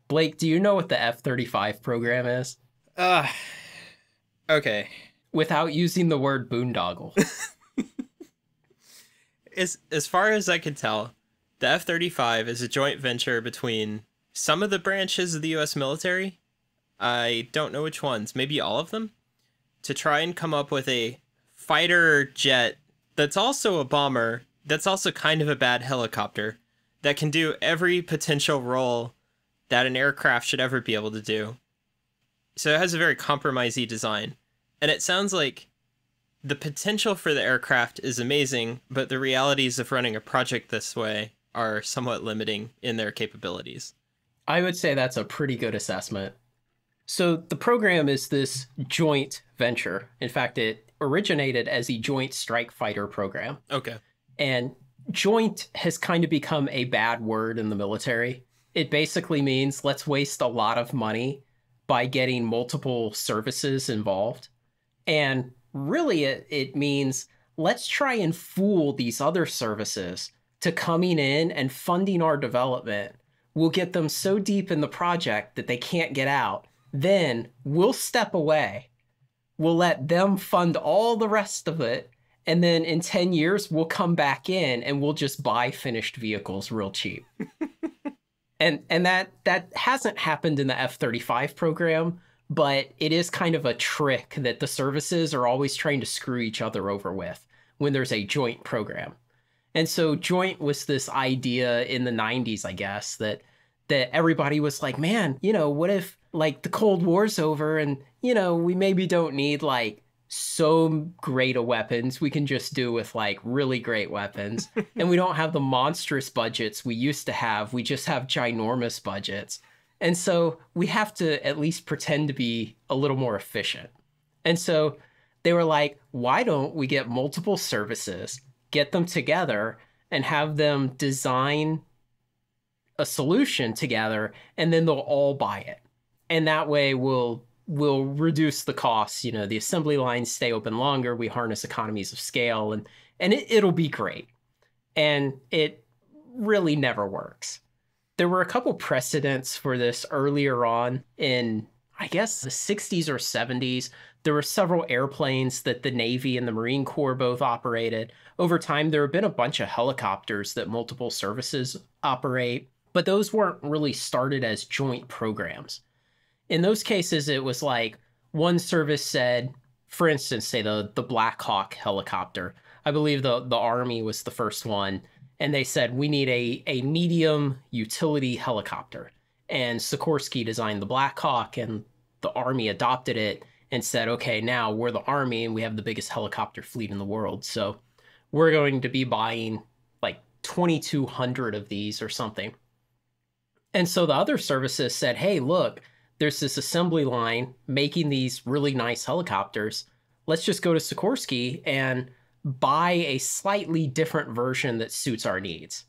Blake, do you know what the F-35 program is? Uh, okay. Without using the word boondoggle. As far as I can tell, the F-35 is a joint venture between some of the branches of the U.S. military. I don't know which ones, maybe all of them, to try and come up with a fighter jet that's also a bomber, that's also kind of a bad helicopter, that can do every potential role that an aircraft should ever be able to do. So it has a very compromisey design. And it sounds like the potential for the aircraft is amazing, but the realities of running a project this way are somewhat limiting in their capabilities. I would say that's a pretty good assessment. So the program is this joint venture. In fact, it originated as a joint strike fighter program. Okay. And joint has kind of become a bad word in the military. It basically means let's waste a lot of money by getting multiple services involved. And really, it means let's try and fool these other services to coming in and funding our development. We'll get them so deep in the project that they can't get out. Then we'll step away. We'll let them fund all the rest of it. And then in 10 years, we'll come back in and we'll just buy finished vehicles real cheap. And that hasn't happened in the F-35 program, but it is kind of a trick that the services are always trying to screw each other over with when there's a joint program. And so joint was this idea in the 90s, I guess, that everybody was like, man, what if like the Cold War's over and, we maybe don't need like so great a weapons. We can just do with like really great weapons. And we don't have the monstrous budgets we used to have. We just have ginormous budgets. And so we have to at least pretend to be a little more efficient. And so they were like, why don't we get multiple services, get them together and have them design a solution together, and then they'll all buy it. And that way we'll reduce the costs. The assembly lines stay open longer. We harness economies of scale, and it'll be great. And it really never works. There were a couple precedents for this earlier on in, I guess, the 60s or 70s. There were several airplanes that the Navy and the Marine Corps both operated. Over time, there have been a bunch of helicopters that multiple services operate, but those weren't really started as joint programs. In those cases, it was like one service said, for instance, say the Black Hawk helicopter. I believe the Army was the first one. And they said, we need a medium utility helicopter. And Sikorsky designed the Black Hawk, and the Army adopted it and said, okay, now we're the Army and we have the biggest helicopter fleet in the world. So we're going to be buying like 2,200 of these or something. And so the other services said, hey, look, there's this assembly line making these really nice helicopters. Let's just go to Sikorsky and buy a slightly different version that suits our needs.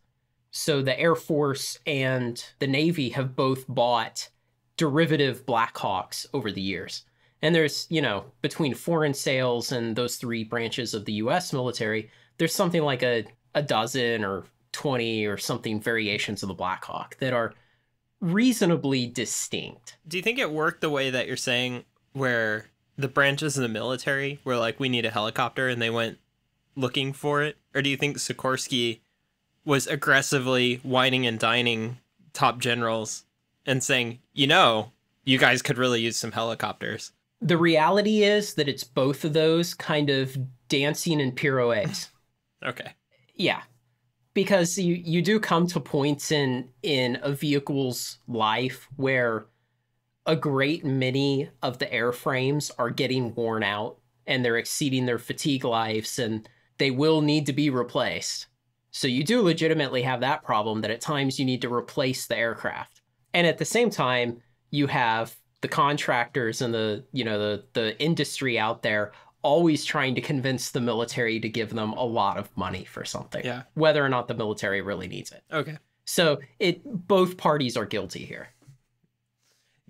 So the Air Force and the Navy have both bought derivative Black Hawks over the years. And there's, between foreign sales and those three branches of the US military, there's something like a dozen or 20 or something variations of the Black Hawk that are reasonably distinct. Do you think it worked the way that you're saying, where the branches of the military were like, we need a helicopter, and they went looking for it? Or do you think Sikorsky was aggressively whining and dining top generals and saying, you guys could really use some helicopters? The reality is that it's both of those kind of dancing in pirouettes. Okay. Yeah. Because you do come to points in a vehicle's life where a great many of the airframes are getting worn out and they're exceeding their fatigue lives, and they will need to be replaced. So you do legitimately have that problem that at times you need to replace the aircraft. And at the same time, you have the contractors and the industry out there always trying to convince the military to give them a lot of money for something, whether or not the military really needs it. Okay. So both parties are guilty here.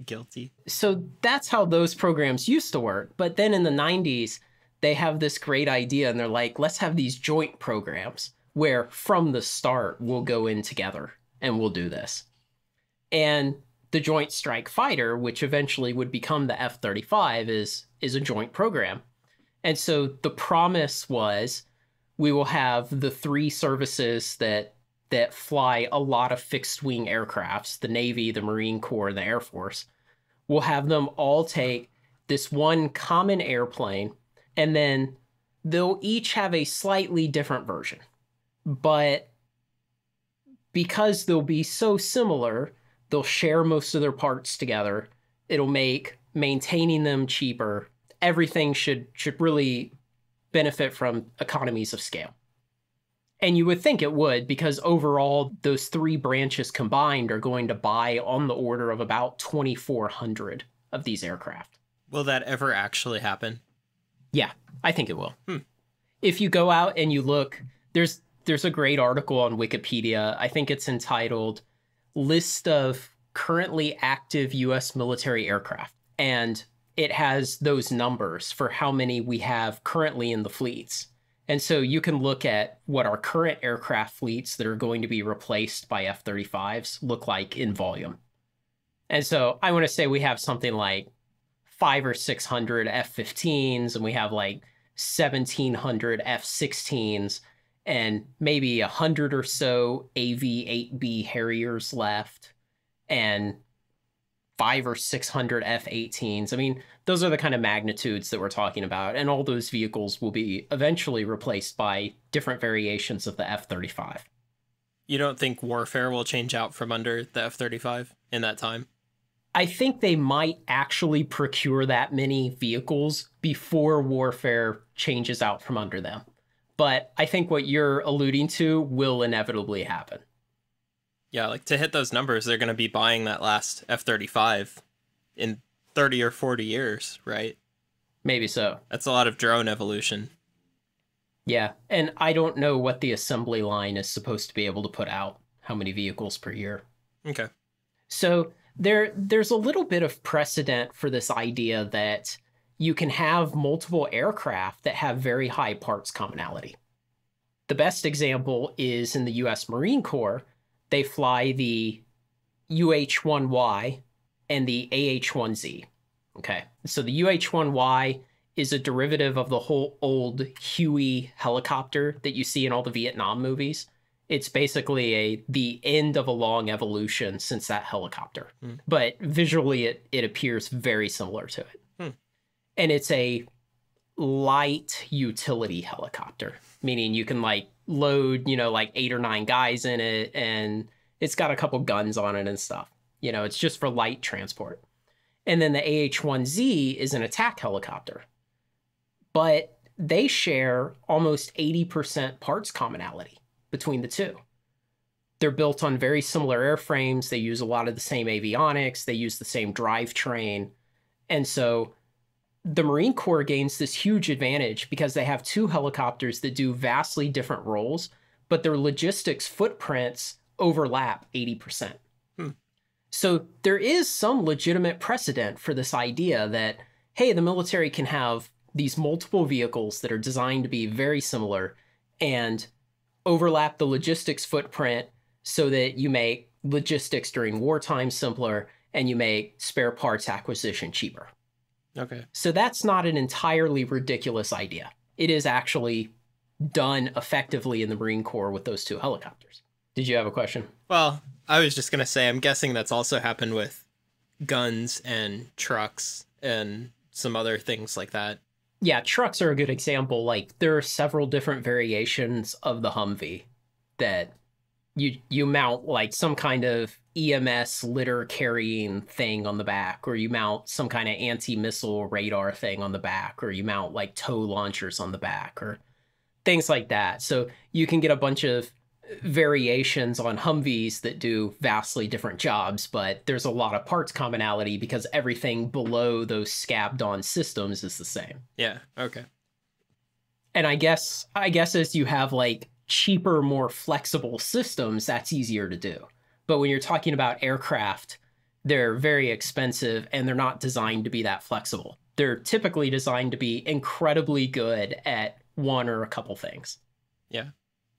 Guilty. So that's how those programs used to work. But then in the 90s, they have this great idea and they're like, let's have these joint programs where from the start we'll go in together and we'll do this. And the Joint Strike Fighter, which eventually would become the F-35, is a joint program. And so the promise was we will have the three services that fly a lot of fixed-wing aircrafts, the Navy, the Marine Corps, and the Air Force. We'll have them all take this one common airplane, and then they'll each have a slightly different version. But because they'll be so similar, they'll share most of their parts together. It'll make maintaining them cheaper. Everything should really benefit from economies of scale. And you would think it would, because overall, those three branches combined are going to buy on the order of about 2,400 of these aircraft. Will that ever actually happen? Yeah, I think it will. If you go out and you look, there's a great article on Wikipedia. I think it's entitled List of Currently Active U.S. Military Aircraft. And it has those numbers for how many we have currently in the fleets. And so you can look at what our current aircraft fleets that are going to be replaced by F-35s look like in volume. And so I want to say we have something like 500 or 600 F-15s, and we have like 1,700 F-16s, and maybe 100 or so AV-8B Harriers left, and 500 or 600 F-18s. I mean, those are the kind of magnitudes that we're talking about, and all those vehicles will be eventually replaced by different variations of the F-35. You don't think warfare will change out from under the F-35 in that time? I think they might actually procure that many vehicles before warfare changes out from under them. But I think what you're alluding to will inevitably happen. Yeah, like to hit those numbers, they're going to be buying that last F-35 in 30 or 40 years, right? Maybe so. That's a lot of drone evolution. Yeah, and I don't know what the assembly line is supposed to be able to put out, how many vehicles per year. Okay. So there's a little bit of precedent for this idea that you can have multiple aircraft that have very high parts commonality. The best example is in the US Marine Corps. They fly the UH-1Y and the AH-1Z. Okay, so the UH-1Y is a derivative of the whole old Huey helicopter that you see in all the Vietnam movies. It's basically the end of a long evolution since that helicopter. But visually, it appears very similar to it. And it's a light utility helicopter, meaning you can like load, like 8 or 9 guys in it, and it's got a couple guns on it and stuff. It's just for light transport. And then the AH-1Z is an attack helicopter. But they share almost 80% parts commonality between the two. They're built on very similar airframes. They use a lot of the same avionics. They use the same drivetrain. And so the Marine Corps gains this huge advantage because they have two helicopters that do vastly different roles, but their logistics footprints overlap 80%. So there is some legitimate precedent for this idea that, hey, the military can have these multiple vehicles that are designed to be very similar and overlap the logistics footprint so that you make logistics during wartime simpler and you make spare parts acquisition cheaper. Okay. So that's not an entirely ridiculous idea. It is actually done effectively in the Marine Corps with those two helicopters. Did you have a question? Well, I was just going to say, I'm guessing that's also happened with guns and trucks and some other things like that. Yeah, trucks are a good example. Like, there are several different variations of the Humvee that you mount like some kind of EMS litter carrying thing on the back, or you mount some kind of anti-missile radar thing on the back, or you mount like tow launchers on the back, or things like that. So you can get a bunch of variations on Humvees that do vastly different jobs, but there's a lot of parts commonality because everything below those scabbed on systems is the same. Yeah, okay. And I guess as you have like cheaper, more flexible systems, that's easier to do. But when you're talking about aircraft, they're very expensive and they're not designed to be that flexible. They're typically designed to be incredibly good at one or a couple things. Yeah.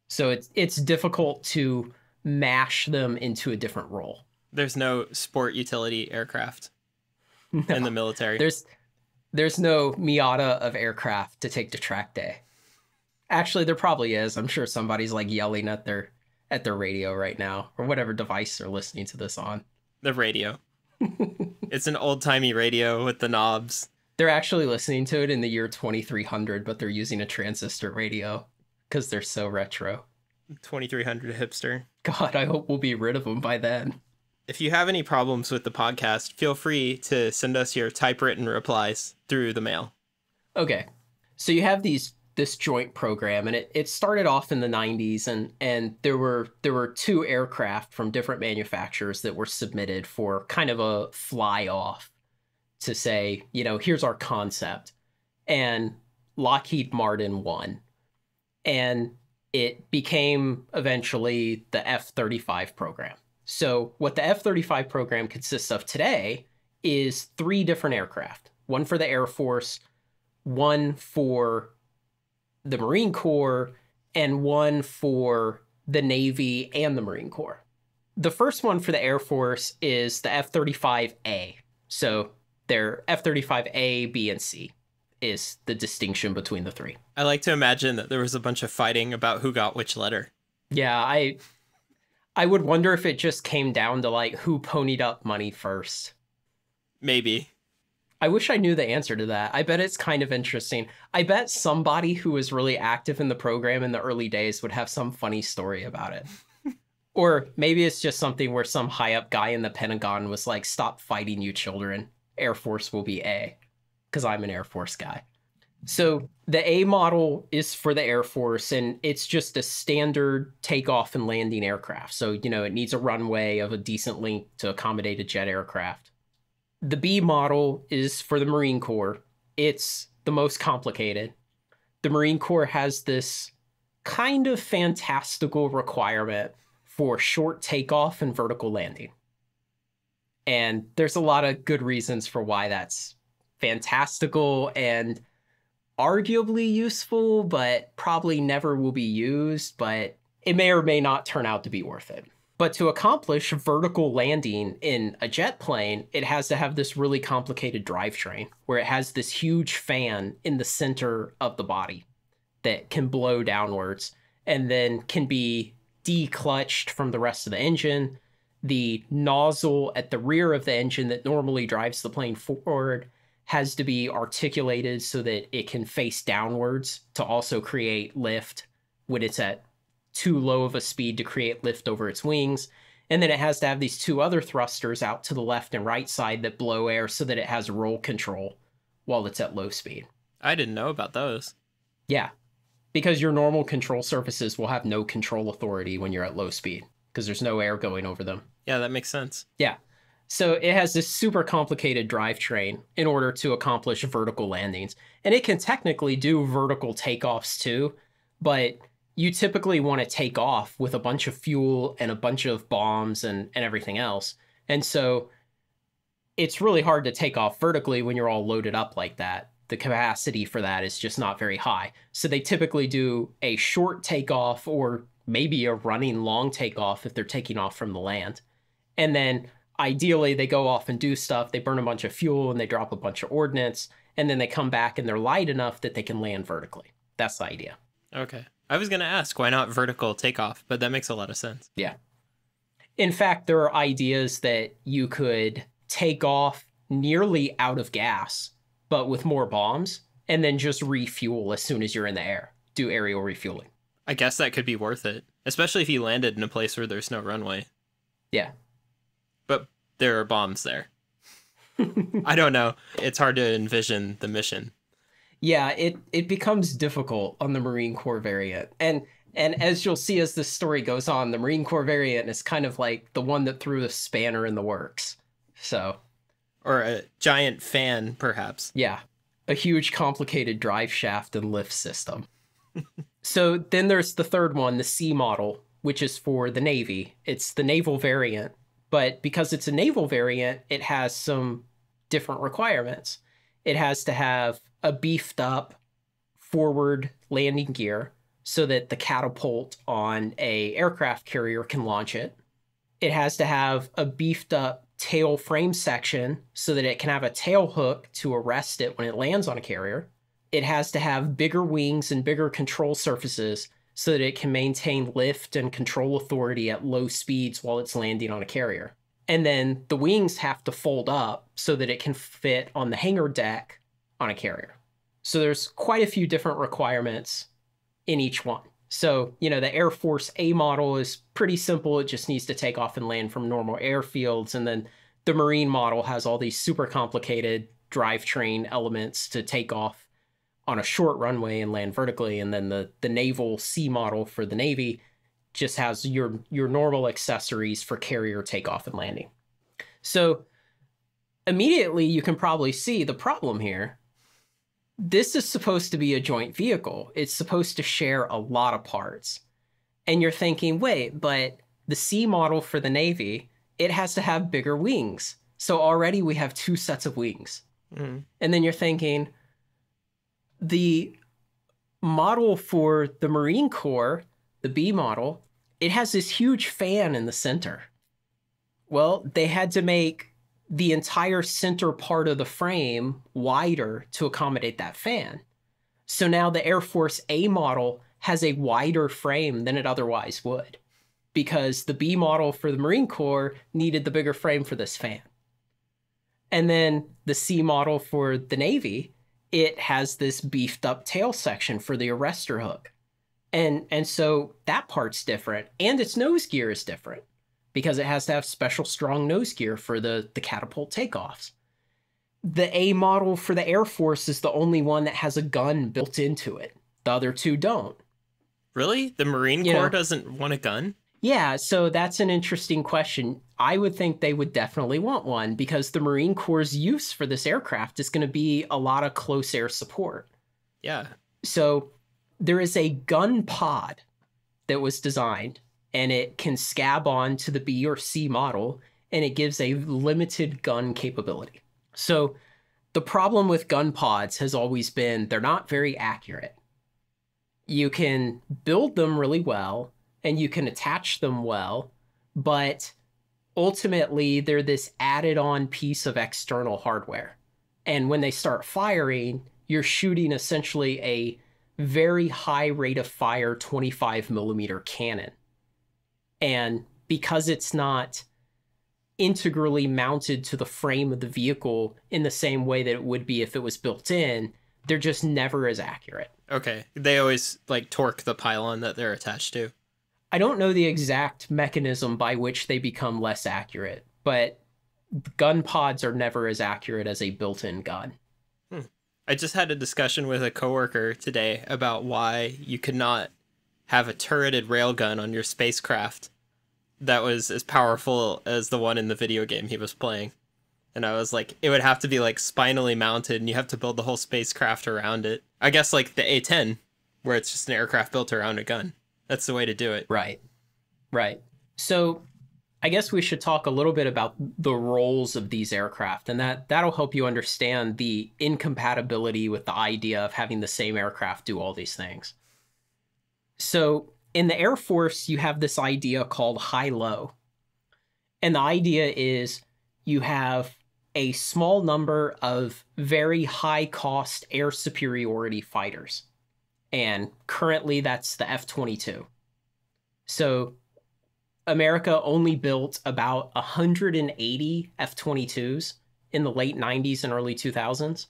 So it's difficult to mash them into a different role. There's no sport utility aircraft in the military. There's no Miata of aircraft to take to track day. Actually, there probably is. I'm sure somebody's like yelling at their radio right now, or whatever device they're listening to this on. The radio. It's an old-timey radio with the knobs. They're actually listening to it in the year 2300, but they're using a transistor radio because they're so retro. 2300 hipster. God, I hope we'll be rid of them by then. If you have any problems with the podcast, feel free to send us your typewritten replies through the mail. Okay. So you have this joint program, and it started off in the 90s, and there were two aircraft from different manufacturers that were submitted for kind of a fly off to say, here's our concept. And Lockheed Martin won. And it became eventually the F-35 program. So what the F-35 program consists of today is 3 different aircraft. One for the Air Force, one for the Marine Corps, and one for the Navy and the Marine Corps. The first one for the Air Force is the F-35A. So they're F-35A, B, and C is the distinction between the 3. I like to imagine that there was a bunch of fighting about who got which letter. Yeah, I would wonder if it just came down to like who ponied up money first. Maybe. I wish I knew the answer to that. I bet it's kind of interesting. I bet somebody who was really active in the program in the early days would have some funny story about it. Or maybe it's just something where some high up guy in the Pentagon was like, stop fighting, you children. Air Force will be A, because I'm an Air Force guy. So the A model is for the Air Force, and it's just a standard takeoff and landing aircraft. So, it needs a runway of a decent length to accommodate a jet aircraft. The B model is for the Marine Corps. It's the most complicated. The Marine Corps has this kind of fantastical requirement for short takeoff and vertical landing. And there's a lot of good reasons for why that's fantastical and arguably useful, but probably never will be used, but it may or may not turn out to be worth it. But to accomplish vertical landing in a jet plane, it has to have this really complicated drivetrain where it has this huge fan in the center of the body that can blow downwards and then can be declutched from the rest of the engine. The nozzle at the rear of the engine that normally drives the plane forward has to be articulated so that it can face downwards to also create lift when it's at too low of a speed to create lift over its wings. And then it has to have these 2 other thrusters out to the left and right side that blow air so that it has roll control while it's at low speed. I didn't know about those. Yeah, because your normal control surfaces will have no control authority when you're at low speed because there's no air going over them. Yeah, that makes sense. Yeah. So it has this super complicated drivetrain in order to accomplish vertical landings. And it can technically do vertical takeoffs too, but you typically want to take off with a bunch of fuel and a bunch of bombs and everything else. And so it's really hard to take off vertically when you're all loaded up like that. The capacity for that is just not very high. So they typically do a short takeoff or maybe a running long takeoff if they're taking off from the land. And then ideally they go off and do stuff. They burn a bunch of fuel and they drop a bunch of ordnance. And then they come back and they're light enough that they can land vertically. That's the idea. Okay. I was going to ask, why not vertical takeoff? But that makes a lot of sense. Yeah. In fact, there are ideas that you could take off nearly out of gas, but with more bombs, and then just refuel as soon as you're in the air. Do aerial refueling. I guess that could be worth it, especially if you landed in a place where there's no runway. Yeah. But there are bombs there. I don't know. It's hard to envision the mission. Yeah, it becomes difficult on the Marine Corps variant. And as you'll see as this story goes on, the Marine Corps variant is kind of like the one that threw the spanner in the works. So. Or a giant fan, perhaps. Yeah, a huge complicated drive shaft and lift system. So then there's the third one, the C model, which is for the Navy. It's the naval variant. But because it's a naval variant, it has some different requirements. It has to have a beefed up forward landing gear so that the catapult on a aircraft carrier can launch it. It has to have a beefed up tail frame section so that it can have a tail hook to arrest it when it lands on a carrier. It has to have bigger wings and bigger control surfaces so that it can maintain lift and control authority at low speeds while it's landing on a carrier. And then the wings have to fold up so that it can fit on the hangar deck on a carrier. So there's quite a few different requirements in each one. So, the Air Force A model is pretty simple. It just needs to take off and land from normal airfields. And then the Marine model has all these super complicated drivetrain elements to take off on a short runway and land vertically. And then the Naval C model for the Navy just has your normal accessories for carrier takeoff and landing. So immediately you can probably see the problem here. This is supposed to be a joint vehicle. It's supposed to share a lot of parts. And you're thinking, wait, but the C model for the Navy, it has to have bigger wings. So already we have 2 sets of wings. And then you're thinking, the model for the Marine Corps, the B model, it has this huge fan in the center. Well, they had to make the entire center part of the frame wider to accommodate that fan. So now the Air Force A model has a wider frame than it otherwise would, because the B model for the Marine Corps needed the bigger frame for this fan. And then the C model for the Navy, it has this beefed up tail section for the arrestor hook. And so that part's different, and its nose gear is different because it has to have special strong nose gear for the catapult takeoffs. The A model for the Air Force is the only one that has a gun built into it. The other 2 don't. Really? The Marine Corps doesn't want a gun? Yeah, so that's an interesting question. I would think they would definitely want one because the Marine Corps' use for this aircraft is going to be a lot of close air support. Yeah. So there is a gun pod that was designed, and it can scab on to the B or C model, and it gives a limited gun capability. So the problem with gun pods has always been they're not very accurate. You can build them really well, and you can attach them well, but ultimately they're this added on piece of external hardware. And when they start firing, you're shooting essentially a very high rate of fire 25 millimeter cannon. And because it's not integrally mounted to the frame of the vehicle in the same way that it would be if it was built in, they're just never as accurate. Okay. They always torque the pylon that they're attached to. I don't know the exact mechanism by which they become less accurate, but gun pods are never as accurate as a built-in gun. I just had a discussion with a coworker today about why you could not have a turreted railgun on your spacecraft that was as powerful as the one in the video game he was playing. And I was like, it would have to be spinally mounted, and you have to build the whole spacecraft around it. I guess the A-10, where it's just an aircraft built around a gun. That's the way to do it. Right. So I guess we should talk a little bit about the roles of these aircraft, and that'll help you understand the incompatibility with the idea of having the same aircraft do all these things. So in the Air Force, you have this idea called high-low. And the idea is you have a small number of very high-cost air superiority fighters. And currently that's the F-22. So America only built about 180 F-22s in the late 90s and early 2000s.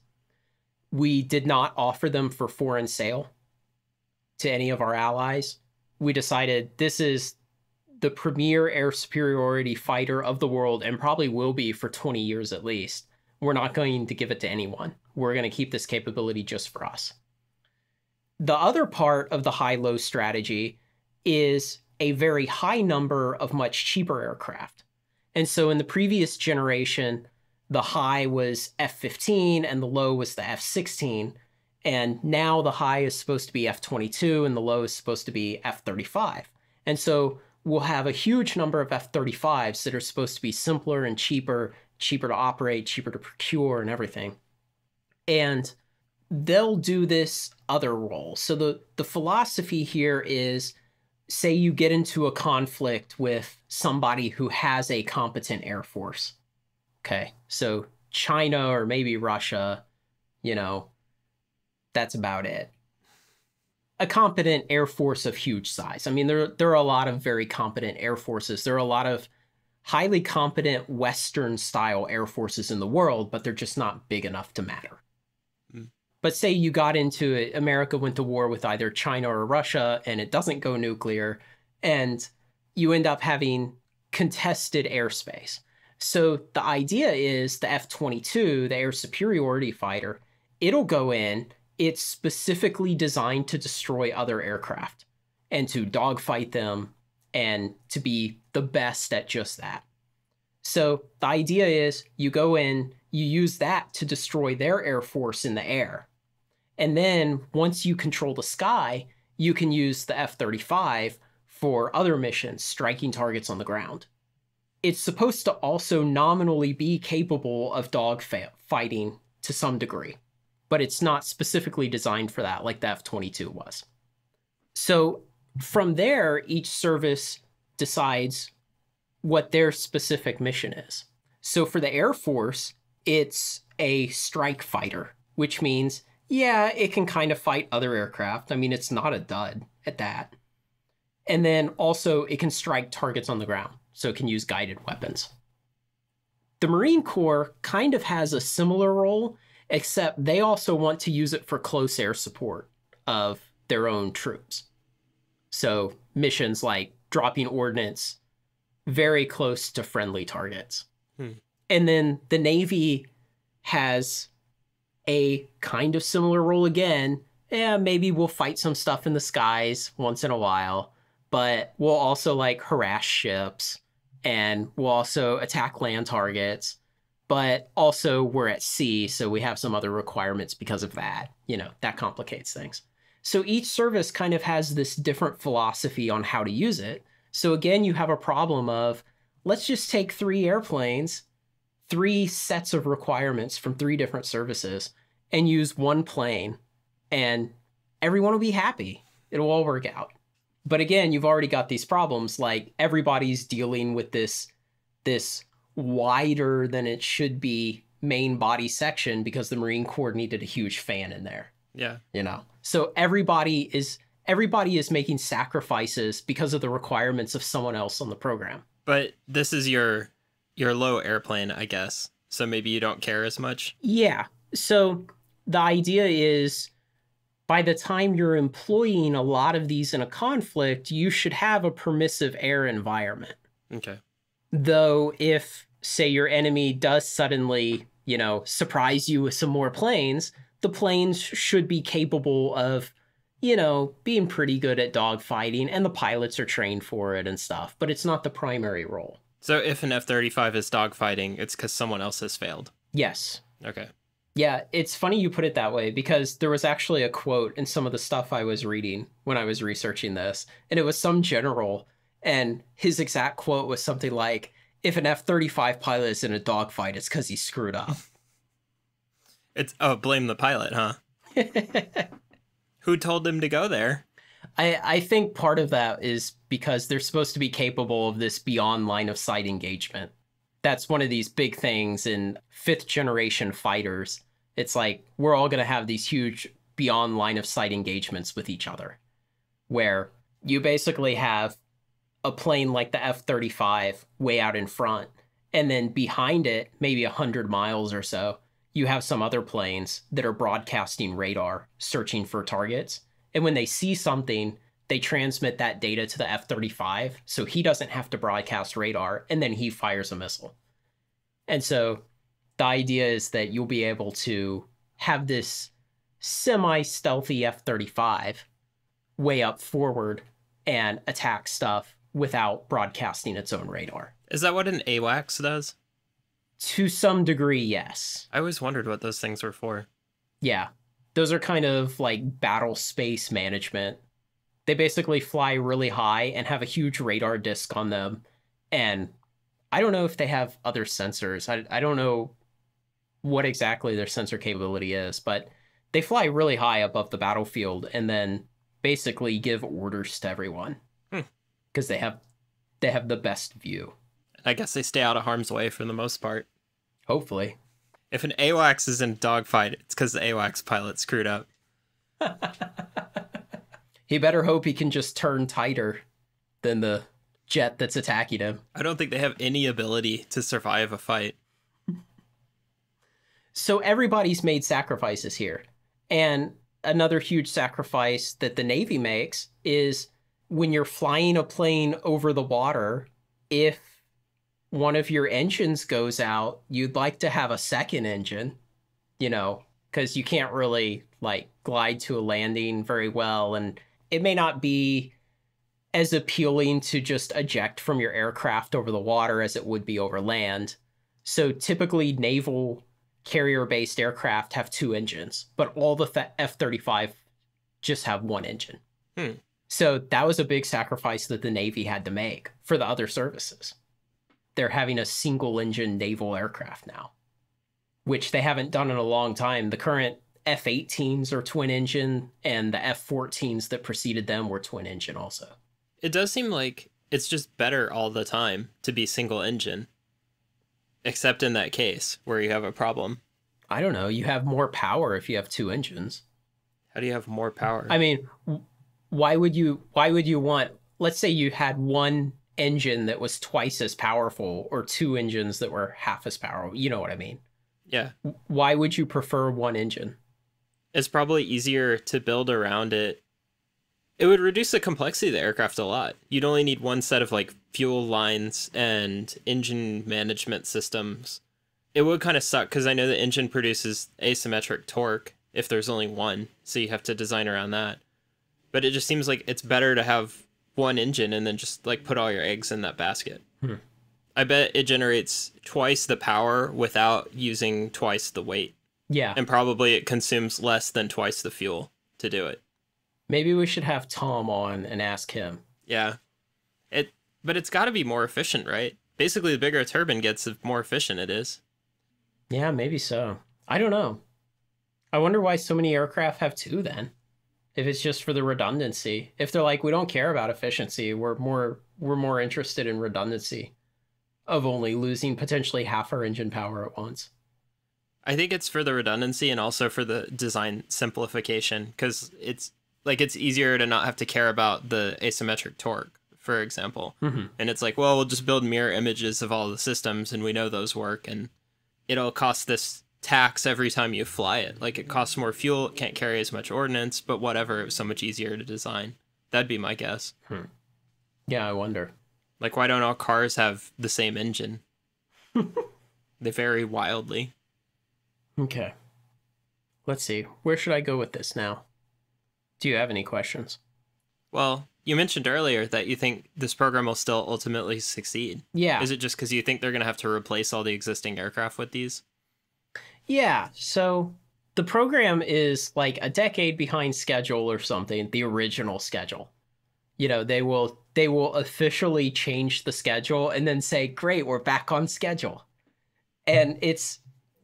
We did not offer them for foreign sale to any of our allies. We decided this is the premier air superiority fighter of the world and probably will be for 20 years at least. We're not going to give it to anyone. We're going to keep this capability just for us. The other part of the high-low strategy is a very high number of much cheaper aircraft. And so in the previous generation, the high was F-15 and the low was the F-16. And now the high is supposed to be F-22 and the low is supposed to be F-35. And so we'll have a huge number of F-35s that are supposed to be simpler and cheaper to operate, cheaper to procure and everything. And they'll do this other role. So the philosophy here is say you get into a conflict with somebody who has a competent Air Force. Okay, so China or maybe Russia, you know, that's about it. A competent Air Force of huge size. I mean, there are a lot of very competent Air Forces. There are a lot of highly competent Western-style Air Forces in the world, but they're just not big enough to matter. But say you got into it, America went to war with either China or Russia, and it doesn't go nuclear, and you end up having contested airspace. So the idea is the F-22, the air superiority fighter, it'll go in, it's specifically designed to destroy other aircraft and to dogfight them and to be the best at just that. So the idea is you go in, you use that to destroy their Air Force in the air. And then once you control the sky, you can use the F-35 for other missions, striking targets on the ground. It's supposed to also nominally be capable of dogfighting to some degree, but it's not specifically designed for that like the F-22 was. So from there, each service decides what their specific mission is. So for the Air Force, it's a strike fighter, which means, yeah, it can kind of fight other aircraft. I mean, it's not a dud at that. And then also it can strike targets on the ground, so it can use guided weapons. The Marine Corps kind of has a similar role, except they also want to use it for close air support of their own troops. So missions like dropping ordnance very close to friendly targets. And then the Navy has a kind of similar role again. Yeah, maybe we'll fight some stuff in the skies once in a while, but we'll also like harass ships and we'll also attack land targets, but also we're at sea, so we have some other requirements because of that. You know, that complicates things. So each service kind of has this different philosophy on how to use it. So again, you have a problem of, let's just take 3 airplanes, 3 sets of requirements from 3 different services, and use 1 plane, and everyone will be happy. It'll all work out. But again, you've already got these problems, like everybody's dealing with this wider than it should be main body section because the Marine Corps needed a huge fan in there. Yeah. You know, so everybody is making sacrifices because of the requirements of someone else on the program. But this is your low airplane, I guess. So maybe you don't care as much. Yeah. So the idea is by the time you're employing a lot of these in a conflict, you should have a permissive air environment. Okay. Though if, say, your enemy does suddenly, you know, surprise you with some more planes, the planes should be capable of, you know, being pretty good at dogfighting, and the pilots are trained for it and stuff, but it's not the primary role. So if an F-35 is dogfighting, it's because someone else has failed? Yes. Okay. Yeah, it's funny you put it that way, because there was actually a quote in some of the stuff I was reading when I was researching this, and it was some general, and his exact quote was something like, if an F-35 pilot is in a dogfight, it's because he screwed up. Blame the pilot, huh? Who told him to go there? I think part of that is because they're supposed to be capable of this beyond line of sight engagement. That's one of these big things in 5th generation fighters. It's like, we're all going to have these huge beyond line of sight engagements with each other, where you basically have a plane like the F-35 way out in front, and then behind it, maybe 100 miles or so, you have some other planes that are broadcasting radar, searching for targets. And when they see something, they transmit that data to the F-35, so he doesn't have to broadcast radar, and then he fires a missile. And so the idea is that you'll be able to have this semi-stealthy F-35 way up forward and attack stuff without broadcasting its own radar. Is that what an AWACS does? To some degree, yes. I always wondered what those things were for. Yeah. Those are kind of like battle space management. They basically fly really high and have a huge radar disk on them. And I don't know if they have other sensors. I don't know what exactly their sensor capability is, but they fly really high above the battlefield and then basically give orders to everyone. because they have the best view. I guess they stay out of harm's way for the most part. Hopefully. If an AWACS is in a dogfight, it's because the AWACS pilot screwed up. He better hope he can just turn tighter than the jet that's attacking him. I don't think they have any ability to survive a fight. So everybody's made sacrifices here. And another huge sacrifice that the Navy makes is when you're flying a plane over the water, if one of your engines goes out, you'd like to have a second engine, because you can't really glide to a landing very well. And it may not be as appealing to just eject from your aircraft over the water as it would be over land. So typically naval carrier-based aircraft have 2 engines, but all the F-35 just have 1 engine. So that was a big sacrifice that the Navy had to make for the other services. They're having a single-engine naval aircraft now, which they haven't done in a long time. The current F-18s are twin-engine, and the F-14s that preceded them were twin-engine also. It does seem like it's just better all the time to be single-engine, except in that case where you have a problem. I don't know. You have more power if you have 2 engines. How do you have more power? I mean, why would you want, let's say you had 1 engine that was twice as powerful or 2 engines that were half as powerful. You know what I mean? Yeah. Why would you prefer 1 engine? It's probably easier to build around it. It would reduce the complexity of the aircraft a lot. You'd only need 1 set of fuel lines and engine management systems. It would kind of suck because I know the engine produces asymmetric torque if there's only 1, so you have to design around that. But it just seems like it's better to have 1 engine and then just put all your eggs in that basket. I bet it generates twice the power without using twice the weight. Yeah. And probably it consumes less than twice the fuel to do it. Maybe we should have Tom on and ask him. Yeah. But it's got to be more efficient, right? Basically, the bigger a turbine gets, the more efficient it is. Yeah, maybe so. I don't know. I wonder why so many aircraft have 2 then. If it's just for the redundancy. If they're we don't care about efficiency, we're more interested in redundancy of only losing potentially half our engine power at once. I think it's for the redundancy and also for the design simplification, because it's easier to not have to care about the asymmetric torque, for example. And it's well, we'll just build mirror images of all the systems and we know those work, and it'll cost this tax every time you fly it. It costs more fuel, it can't carry as much ordnance, but whatever, it was so much easier to design. That'd be my guess. Yeah, I wonder. Why don't all cars have the same engine? They vary wildly. Okay. Let's see. Where should I go with this now? Do you have any questions? Well, you mentioned earlier that you think this program will still ultimately succeed. Yeah. Is it just because you think they're going to have to replace all the existing aircraft with these? Yeah. So the program is a decade behind schedule or something, the original schedule. They will officially change the schedule and then say, great, we're back on schedule. And it's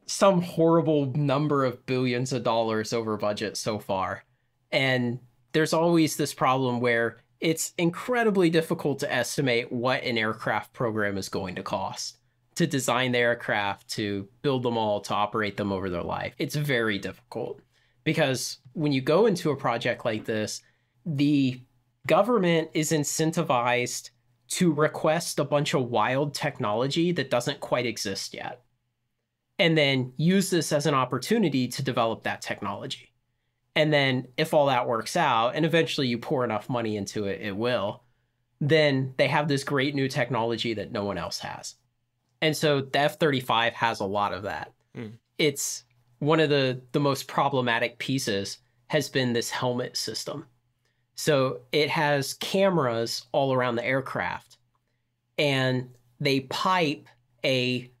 some horrible number of billions of dollars over budget so far. And there's always this problem where it's incredibly difficult to estimate what an aircraft program is going to cost, to design the aircraft, to build them all, to operate them over their life. It's very difficult because when you go into a project like this, the government is incentivized to request a bunch of wild technology that doesn't quite exist yet, and then use this as an opportunity to develop that technology. And then if all that works out, and eventually you pour enough money into it, it will, then they have this great new technology that no one else has. And so the F-35 has a lot of that. It's one of the most problematic pieces has been this helmet system. So it has cameras all around the aircraft, and they pipe a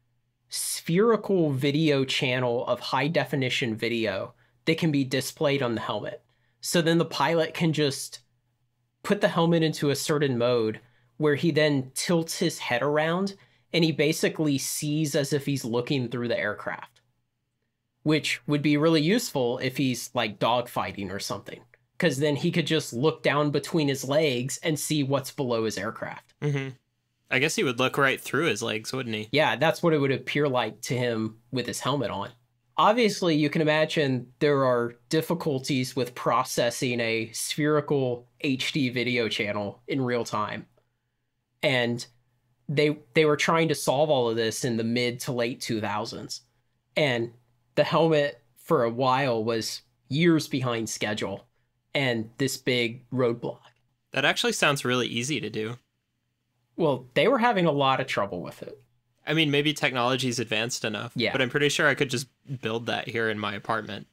spherical video channel of high definition video that can be displayed on the helmet. So then the pilot can just put the helmet into a certain mode where he then tilts his head around and he basically sees as if he's looking through the aircraft, which would be really useful if he's dogfighting or something, because then he could just look down between his legs and see what's below his aircraft. Mm-hmm. I guess he would look right through his legs, wouldn't he? Yeah, that's what it would appear like to him with his helmet on. Obviously, you can imagine there are difficulties with processing a spherical HD video channel in real time. And they were trying to solve all of this in the mid to late 2000s. And the helmet for a while was years behind schedule and this big roadblock. That actually sounds really easy to do. Well, they were having a lot of trouble with it. I mean, maybe technology's advanced enough, Yeah. But I'm pretty sure I could just build that here in my apartment.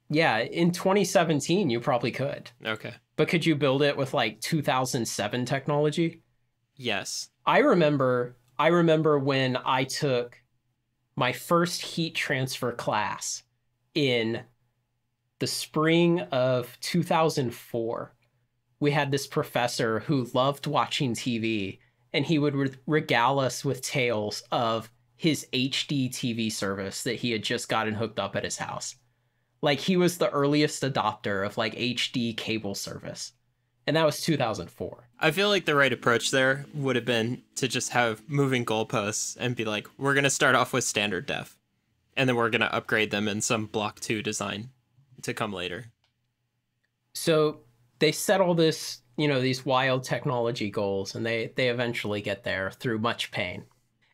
Yeah, in 2017, you probably could. Okay. But could you build it with like 2007 technology? Yes. I remember when I took my first heat transfer class in the spring of 2004. We had this professor who loved watching TV, and he would regale us with tales of his HD TV service that he had just gotten hooked up at his house. Like, he was the earliest adopter of like HD cable service. And that was 2004. I feel like the right approach there would have been to just have moving goalposts and be like, we're going to start off with standard def, and then we're going to upgrade them in some Block 2 design to come later. So they set all this, these wild technology goals, and they eventually get there through much pain.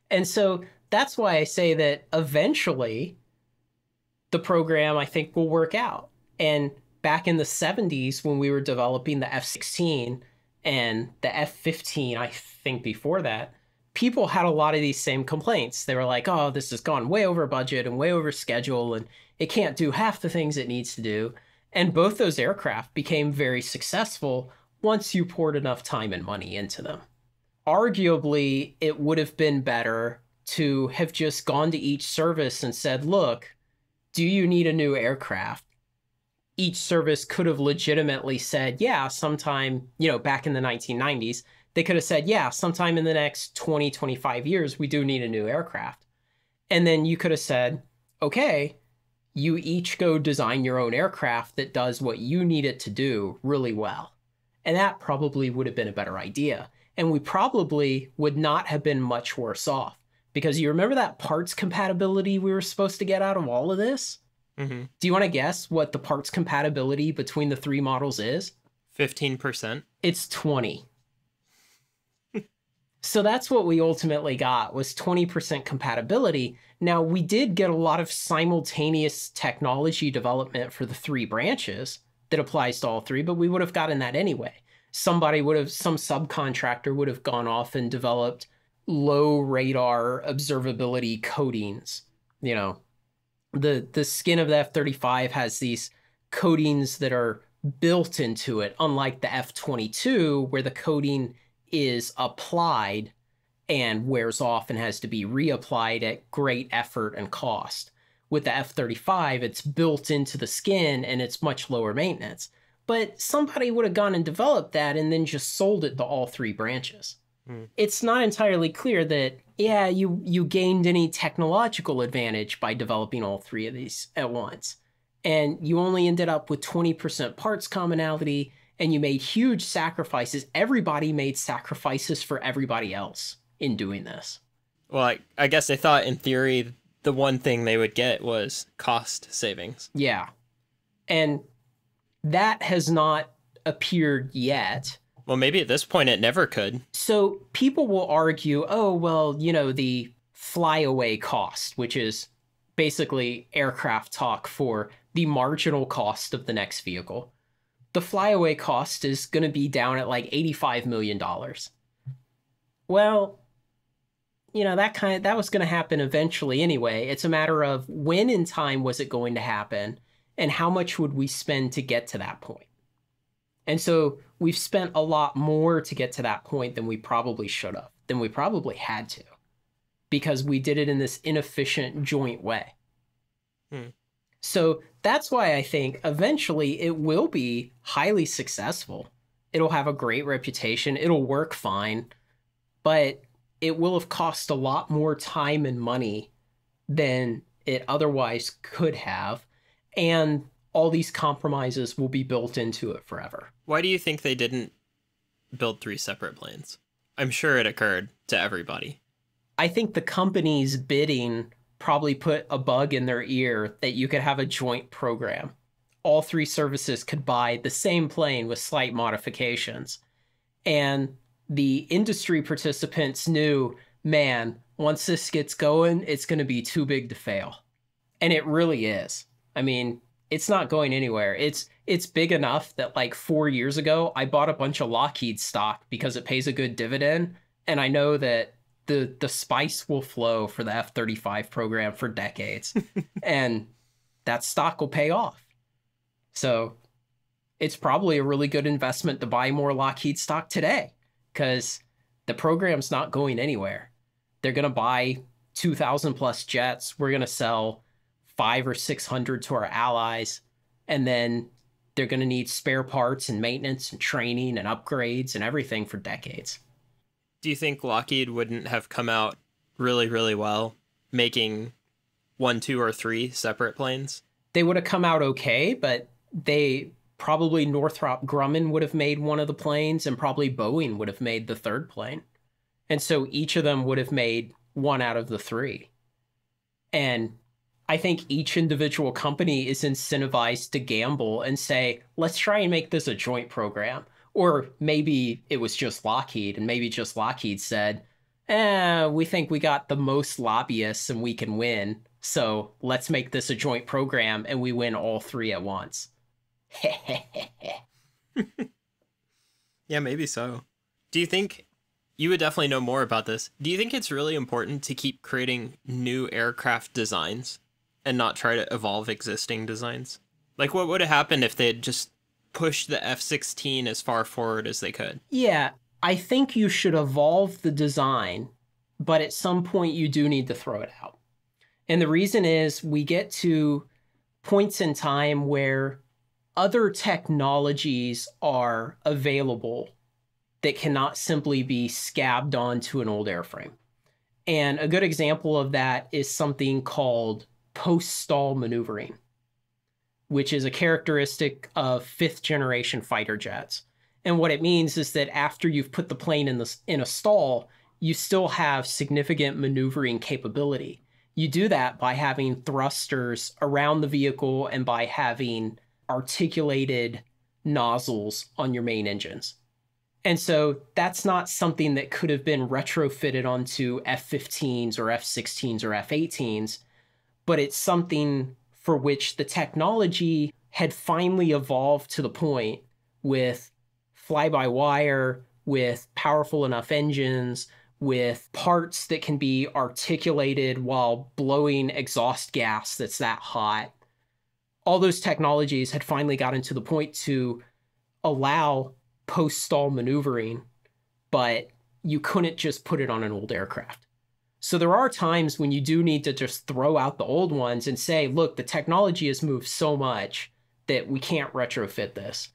And so that's why I say that eventually the program, I think, will work out. And back in the 70s, when we were developing the F-16 and the F-15, I think before that, people had a lot of these same complaints. They were like, oh, this has gone way over budget and way over schedule, and it can't do half the things it needs to do. And both those aircraft became very successful once you poured enough time and money into them. Arguably, it would have been better to have just gone to each service and said, look, do you need a new aircraft? Each service could have legitimately said, yeah, sometime, back in the 1990s, they could have said, yeah, sometime in the next 20, 25 years, we do need a new aircraft. And then you could have said, okay, you each go design your own aircraft that does what you need it to do really well. And that probably would have been a better idea. And we probably would not have been much worse off. Because you remember that parts compatibility we were supposed to get out of all of this? Mm-hmm. Do you want to guess what the parts compatibility between the three models is? 15%? It's 20. So that's what we ultimately got, was 20% compatibility. Now, we did get a lot of simultaneous technology development for the three branches that applies to all three, but we would have gotten that anyway. Some subcontractor would have gone off and developed low radar observability coatings. The skin of the F-35 has these coatings that are built into it, unlike the F-22, where the coating is applied and wears off and has to be reapplied at great effort and cost. With the F-35, it's built into the skin and it's much lower maintenance. But somebody would have gone and developed that and then just sold it to all three branches. It's not entirely clear that, yeah, you gained any technological advantage by developing all three of these at once. And you only ended up with 20% parts commonality, and you made huge sacrifices. Everybody made sacrifices for everybody else in doing this. Well, I guess they thought in theory the one thing they would get was cost savings. Yeah. And that has not appeared yet. Well, maybe at this point it never could. So people will argue, oh, well, the flyaway cost, which is basically aircraft talk for the marginal cost of the next vehicle. The flyaway cost is going to be down at like $85 million. Well, that was going to happen eventually anyway. It's a matter of when in time was it going to happen and how much would we spend to get to that point. And so we've spent a lot more to get to that point than we probably should have, than we probably had to, because we did it in this inefficient joint way. So that's why I think eventually it will be highly successful. It'll have a great reputation. It'll work fine, but it will have cost a lot more time and money than it otherwise could have. And all these compromises will be built into it forever. Why do you think they didn't build 3 separate planes? I'm sure it occurred to everybody. I think the companies bidding probably put a bug in their ear that you could have a joint program. All 3 services could buy the same plane with slight modifications. And the industry participants knew, man, once this gets going, it's going to be too big to fail. And it really is. I mean, it's not going anywhere. It's big enough that like 4 years ago, I bought a bunch of Lockheed stock because it pays a good dividend. And I know that the spice will flow for the F-35 program for decades. And that stock will pay off. So it's probably a really good investment to buy more Lockheed stock today because the program's not going anywhere. They're going to buy 2,000 plus jets. We're going to sell 500 or 600 to our allies. And then they're going to need spare parts and maintenance and training and upgrades and everything for decades. Do you think Lockheed wouldn't have come out really, really well making 1, 2, or 3 separate planes? They would have come out okay, but they probably Northrop Grumman would have made one of the planes and probably Boeing would have made the 3rd plane. And so each of them would have made 1 out of the 3. And I think each individual company is incentivized to gamble and say, let's try and make this a joint program. Or maybe it was just Lockheed, and maybe just Lockheed said, we think we got the most lobbyists and we can win, so let's make this a joint program and we win all 3 at once. Yeah, maybe so. Do you think, you would definitely know more about this, do you think it's really important to keep creating new aircraft designs and not try to evolve existing designs? Like, what would have happened if they had just pushed the F-16 as far forward as they could? Yeah, I think you should evolve the design, but at some point you do need to throw it out. And the reason is we get to points in time where other technologies are available that cannot simply be scabbed onto an old airframe. And a good example of that is something called post-stall maneuvering, which is a characteristic of 5th generation fighter jets. And what it means is that after you've put the plane in a stall, you still have significant maneuvering capability. You do that by having thrusters around the vehicle and by having articulated nozzles on your main engines. And so that's not something that could have been retrofitted onto F-15s or F-16s or F-18s, but it's something for which the technology had finally evolved to the point with fly-by-wire, with powerful enough engines, with parts that can be articulated while blowing exhaust gas that's that hot. All those technologies had finally gotten to the point to allow post-stall maneuvering, but you couldn't just put it on an old aircraft. So there are times when you do need to just throw out the old ones and say, look, the technology has moved so much that we can't retrofit this.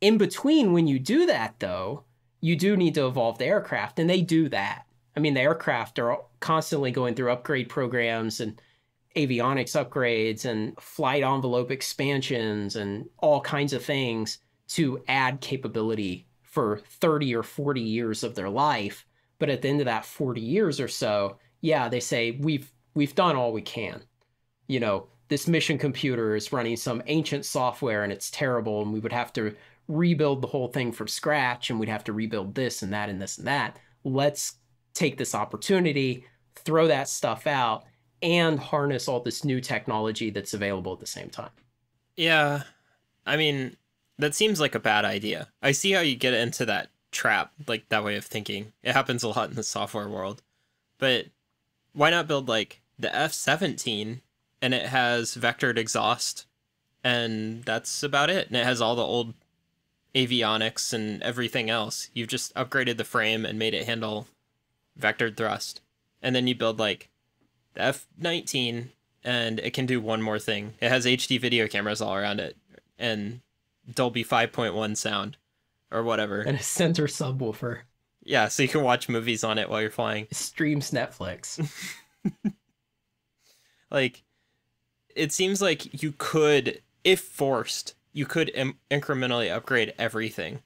In between, when you do that, though, you do need to evolve the aircraft, and they do that. I mean, the aircraft are constantly going through upgrade programs and avionics upgrades and flight envelope expansions and all kinds of things to add capability for 30 or 40 years of their life. But at the end of that 40 years or so, yeah, they say, we've done all we can. You know, this mission computer is running some ancient software and it's terrible, and we would have to rebuild the whole thing from scratch, and we'd have to rebuild this and that and this and that. Let's take this opportunity, throw that stuff out, and harness all this new technology that's available at the same time. Yeah, I mean, that seems like a bad idea. I see how you get into that trap, like that way of thinking. It happens a lot in the software world. But why not build like the F-17 and it has vectored exhaust and that's about it. And it has all the old avionics and everything else. You've just upgraded the frame and made it handle vectored thrust. And then you build like the F-19 and it can do one more thing. It has HD video cameras all around it and Dolby 5.1 sound or whatever. And a center subwoofer. Yeah, so you can watch movies on it while you're flying. It streams Netflix. Like, it seems like you could if forced, you could incrementally upgrade everything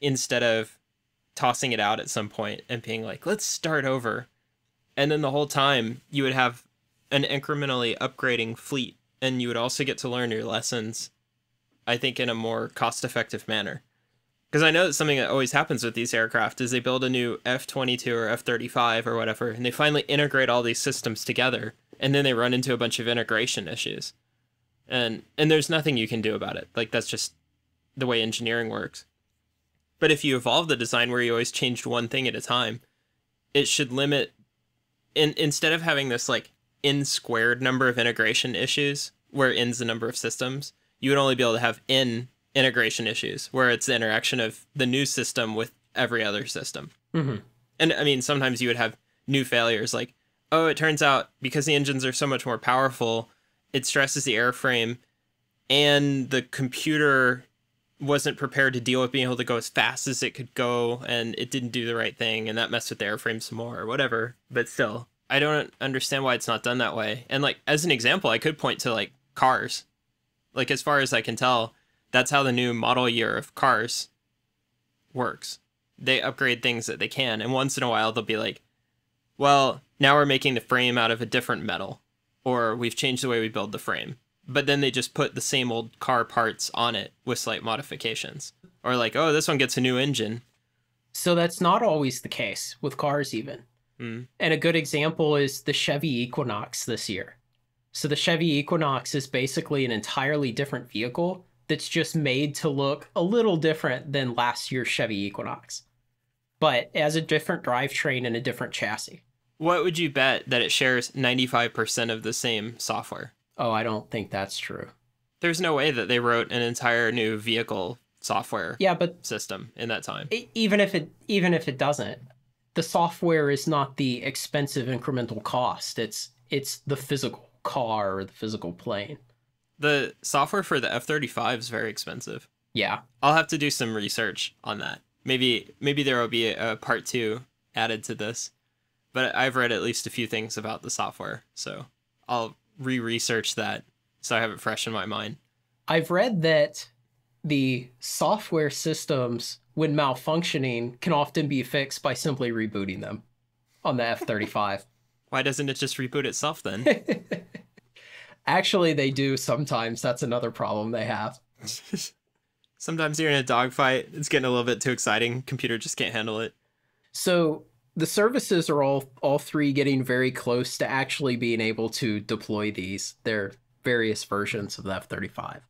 instead of tossing it out at some point and being like, let's start over. And then the whole time you would have an incrementally upgrading fleet, and you would also get to learn your lessons, I think, in a more cost-effective manner. Because I know that something that always happens with these aircraft is they build a new F-22 or F-35 or whatever, and they finally integrate all these systems together, and then they run into a bunch of integration issues. And there's nothing you can do about it. Like, that's just the way engineering works. But if you evolve the design where you always changed one thing at a time, it should limit, instead of having this, like, n squared number of integration issues, where n's the number of systems, you would only be able to have n integration issues, where it's the interaction of the new system with every other system. Mm-hmm. And I mean, sometimes you would have new failures, like, oh, it turns out because the engines are so much more powerful, it stresses the airframe, and the computer wasn't prepared to deal with being able to go as fast as it could go, and it didn't do the right thing, and that messed with the airframe some more, or whatever. But still, I don't understand why it's not done that way. And, like, as an example, I could point to, like, cars. Like, as far as I can tell, that's how the new model year of cars works. They upgrade things that they can, and once in a while they'll be like, well, now we're making the frame out of a different metal, or we've changed the way we build the frame. But then they just put the same old car parts on it with slight modifications. Or like, oh, this one gets a new engine. So that's not always the case with cars even. Mm. And a good example is the Chevy Equinox this year. So the Chevy Equinox is basically an entirely different vehicle that's just made to look a little different than last year's Chevy Equinox, but it has a different drivetrain and a different chassis. What would you bet that it shares 95% of the same software? Oh, I don't think that's true. There's no way that they wrote an entire new vehicle software system in that time. Even if it doesn't, the software is not the expensive incremental cost. It's the physical car or the physical plane. The software for the F-35 is very expensive. Yeah. I'll have to do some research on that. Maybe there will be a part 2 added to this. But I've read at least a few things about the software, so I'll re-research that so I have it fresh in my mind. I've read that the software systems, when malfunctioning, can often be fixed by simply rebooting them on the F-35. Why doesn't it just reboot itself then? Actually, they do sometimes. That's another problem they have. Sometimes you're in a dogfight, it's getting a little bit too exciting, computer just can't handle it. So the services are all three getting very close to actually being able to deploy these. They're various versions of the F-35.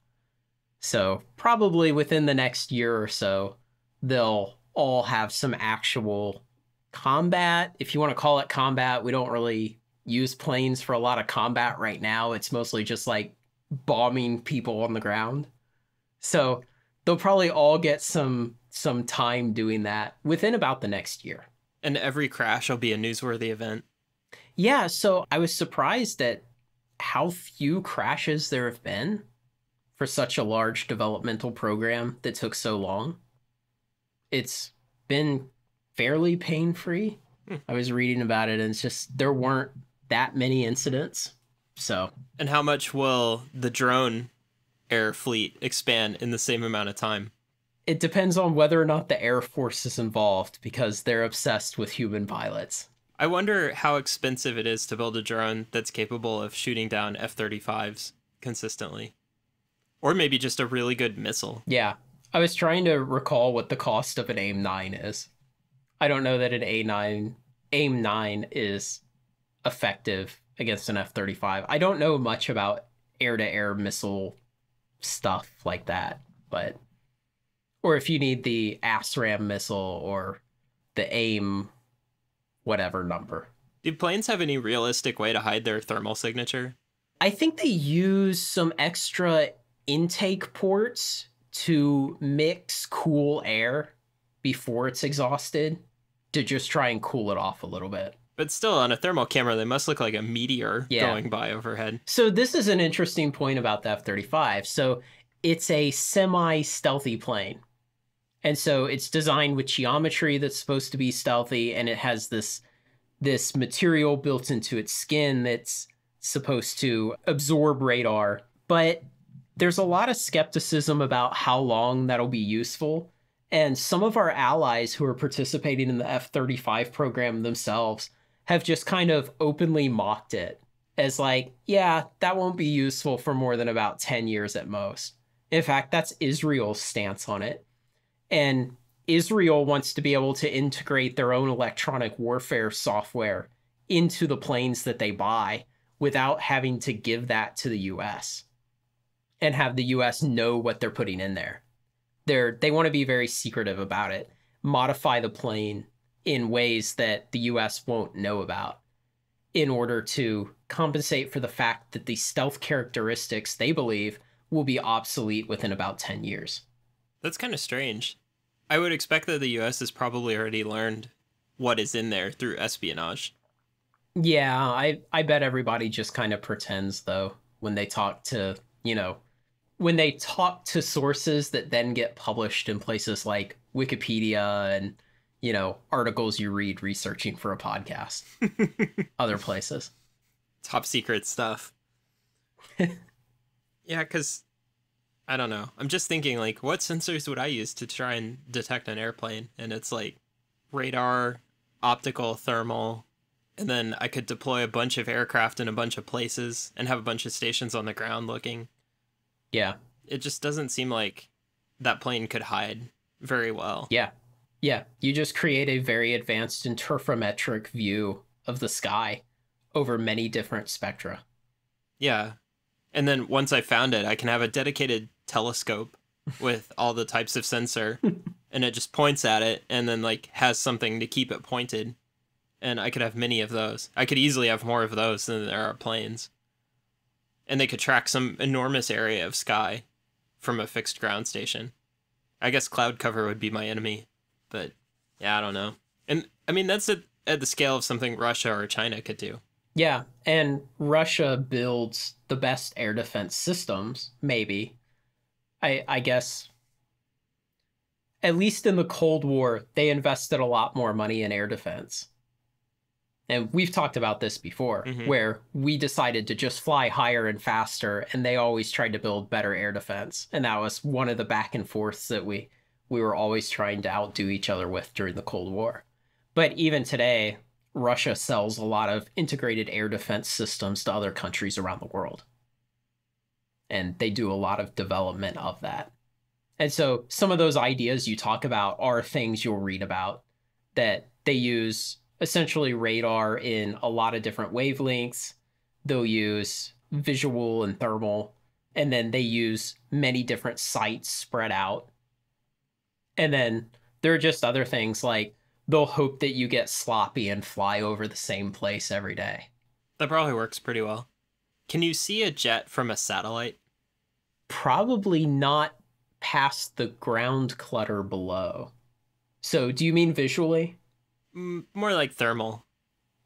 So probably within the next year or so, they'll all have some actual combat. If you want to call it combat, we don't really use planes for a lot of combat right now. It's mostly just like bombing people on the ground. So they'll probably all get some time doing that within about the next year. And every crash will be a newsworthy event. Yeah, so I was surprised at how few crashes there have been for such a large developmental program that took so long. It's been fairly pain-free. I was reading about it, and it's just there weren't that many incidents. So. And how much will the drone air fleet expand in the same amount of time? It depends on whether or not the Air Force is involved, because they're obsessed with human pilots. I wonder how expensive it is to build a drone that's capable of shooting down F-35s consistently. Or maybe just a really good missile. Yeah. I was trying to recall what the cost of an AIM-9 is. I don't know that an AIM-9 is effective against an F-35. I don't know much about air-to-air missile stuff like that, but... Or if you need the ASRAM missile or the AIM whatever number. Do planes have any realistic way to hide their thermal signature? I think they use some extra intake ports to mix cool air before it's exhausted to just try and cool it off a little bit. But still, on a thermal camera, they must look like a meteor going by overhead. So this is an interesting point about the F-35. So it's a semi-stealthy plane. And so it's designed with geometry that's supposed to be stealthy, and it has this material built into its skin that's supposed to absorb radar. But there's a lot of skepticism about how long that'll be useful. And some of our allies who are participating in the F-35 program themselves have just kind of openly mocked it as like, yeah, that won't be useful for more than about 10 years at most. In fact, that's Israel's stance on it. And Israel wants to be able to integrate their own electronic warfare software into the planes that they buy without having to give that to the US and have the US know what they're putting in there. They want to be very secretive about it, modify the plane in ways that the US won't know about in order to compensate for the fact that the stealth characteristics they believe will be obsolete within about 10 years. That's kind of strange. I would expect that the US has probably already learned what is in there through espionage. Yeah, I bet everybody just kind of pretends, though, when they talk to, when they talk to sources that then get published in places like Wikipedia and, articles you read researching for a podcast, other places. Top secret stuff. Yeah, because, I don't know. I'm just thinking, like, what sensors would I use to try and detect an airplane? And it's like radar, optical, thermal, and then I could deploy a bunch of aircraft in a bunch of places and have a bunch of stations on the ground looking. Yeah. It just doesn't seem like that plane could hide very well. Yeah. Yeah. You just create a very advanced interferometric view of the sky over many different spectra. Yeah. And then once I found it, I can have a dedicated telescope with all the types of sensor and it just points at it and then like has something to keep it pointed. And I could have many of those. I could easily have more of those than there are planes. And they could track some enormous area of sky from a fixed ground station. I guess cloud cover would be my enemy. But, yeah, I don't know. And, I mean, that's at the scale of something Russia or China could do. Yeah, and Russia builds the best air defense systems, maybe. I guess, at least in the Cold War, they invested a lot more money in air defense. And we've talked about this before, where we decided to just fly higher and faster, and they always tried to build better air defense. And that was one of the back and forths that we were always trying to outdo each other with during the Cold War. But even today, Russia sells a lot of integrated air defense systems to other countries around the world. And they do a lot of development of that. And so some of those ideas you talk about are things you'll read about, that they use essentially radar in a lot of different wavelengths. They'll use visual and thermal, and then they use many different sites spread out. And then there are just other things like they'll hope that you get sloppy and fly over the same place every day. That probably works pretty well. Can you see a jet from a satellite? Probably not past the ground clutter below. So do you mean visually? More like thermal.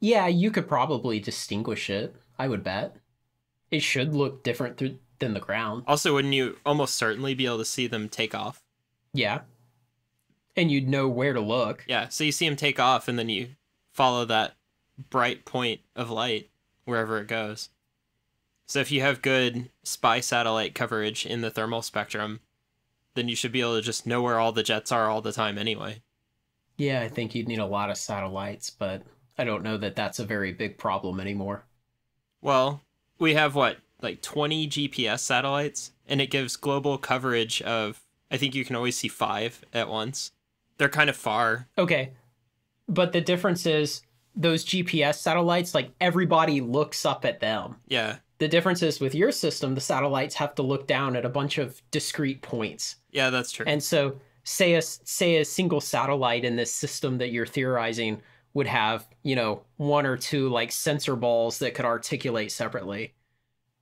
Yeah, you could probably distinguish it, I would bet. It should look different than the ground. Also, wouldn't you almost certainly be able to see them take off? Yeah. And you'd know where to look. Yeah, so you see them take off, and then you follow that bright point of light wherever it goes. So if you have good spy satellite coverage in the thermal spectrum, then you should be able to just know where all the jets are all the time anyway. Yeah, I think you'd need a lot of satellites, but I don't know that that's a very big problem anymore. Well, we have, like 20 GPS satellites, and it gives global coverage of, I think you can always see 5 at once. They're kind of far. Okay, but the difference is those GPS satellites, like everybody looks up at them. Yeah. The difference is with your system, the satellites have to look down at a bunch of discrete points. Yeah, that's true. And so say a single satellite in this system that you're theorizing would have, 1 or 2 like sensor balls that could articulate separately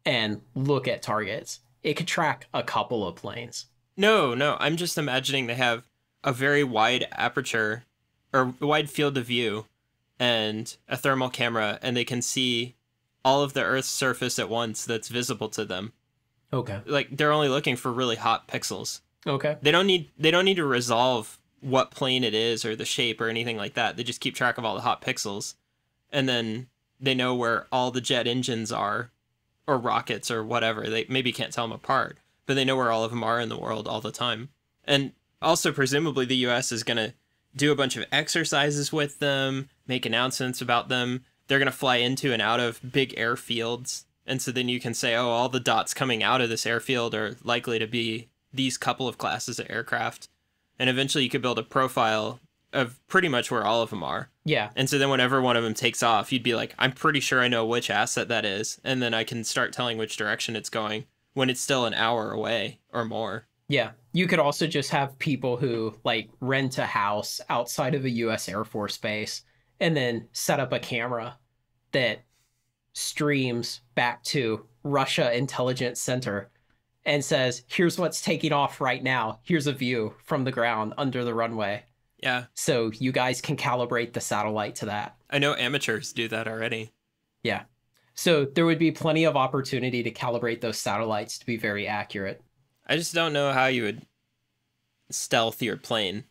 and look at targets. It could track a couple of planes. No, I'm just imagining they have a very wide aperture or wide field of view and a thermal camera, and they can see all of the Earth's surface at once that's visible to them. Okay. Like they're only looking for really hot pixels. Okay. They don't need to resolve what plane it is or the shape or anything like that. They just keep track of all the hot pixels, and then they know where all the jet engines are, or rockets or whatever. They maybe can't tell them apart, but they know where all of them are in the world all the time. And also, presumably, the US is going to do a bunch of exercises with them, make announcements about them. They're going to fly into and out of big airfields. And so then you can say, oh, all the dots coming out of this airfield are likely to be these couple of classes of aircraft. And eventually you could build a profile of pretty much where all of them are. Yeah. And so then whenever one of them takes off, you'd be like, I'm pretty sure I know which asset that is. And then I can start telling which direction it's going when it's still an hour away or more. Yeah. You could also just have people who like rent a house outside of a US Air Force base and then set up a camera that streams back to Russia Intelligence Center and says, here's what's taking off right now. Here's a view from the ground under the runway. Yeah. So you guys can calibrate the satellite to that. I know amateurs do that already. Yeah. So there would be plenty of opportunity to calibrate those satellites to be very accurate. I just don't know how you would stealth your plane